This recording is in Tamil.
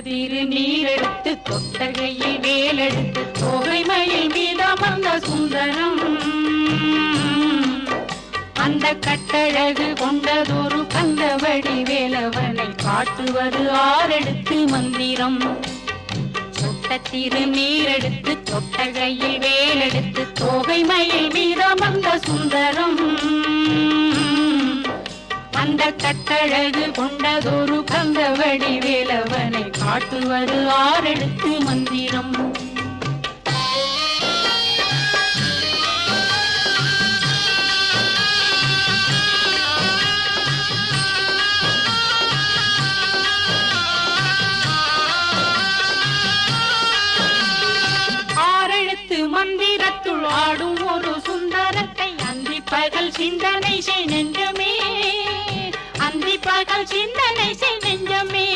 திரு நீரெடுத்து தொட்டகையில் வேலெடுத்து தொகைமையில் மீதமர்ந்த சுந்தரம் அந்த கட்டழகு கொண்டதொரு கந்தவடி வேலவனை காட்டுவது ஆரெடுத்து மந்திரம் திரு நீரெடுத்து தொட்டகையில் வேலெடுத்து தொகைமையில் மீதமர்ந்த சுந்தரம் அந்த கட்டழகு கொண்டதொரு கந்தவடி வேலவனை காட்டுவது ஆரெடுத்து மந்திரம் மந்திரத்துள் ஆடும் ஒரு சுந்தரத்தை அந்தி பகல் சிந்தனை செய் நெஞ்சமே அந்தி பகல் சிந்தனை செய் நெஞ்சமே